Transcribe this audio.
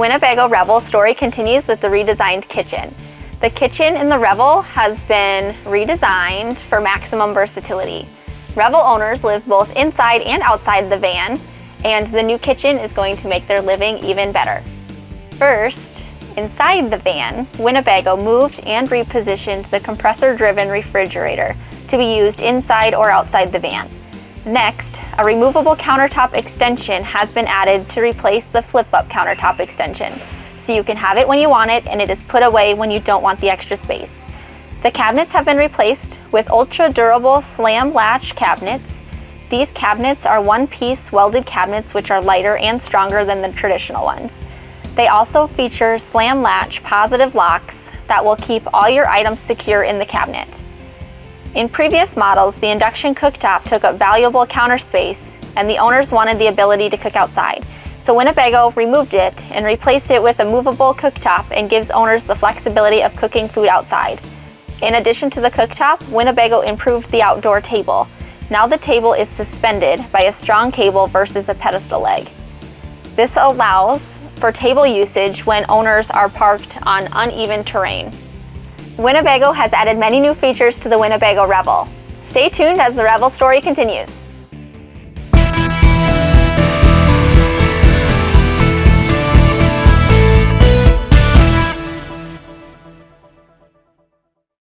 Winnebago Revel story continues with the redesigned kitchen. The kitchen in the Revel has been redesigned for maximum versatility. Revel owners live both inside and outside the van, and the new kitchen is going to make their living even better. First, inside the van, Winnebago moved and repositioned the compressor-driven refrigerator to be used inside or outside the van. Next, a removable countertop extension has been added to replace the flip-up countertop extension, so you can have it when you want it and it is put away when you don't want the extra space. The cabinets have been replaced with ultra-durable slam latch cabinets. These cabinets are one-piece welded cabinets which are lighter and stronger than the traditional ones. They also feature slam latch positive locks that will keep all your items secure in the cabinet. In previous models, the Induction cooktop took up valuable counter space and the owners wanted the ability to cook outside. So Winnebago removed it and replaced it with a movable cooktop and gives owners the flexibility of cooking food outside. In addition to the cooktop, Winnebago improved the outdoor table. Now the table is suspended by a strong cable versus a pedestal leg. This allows for table usage when owners are parked on uneven terrain. Winnebago has added many new features to the Winnebago Revel. Stay tuned as the Revel story continues.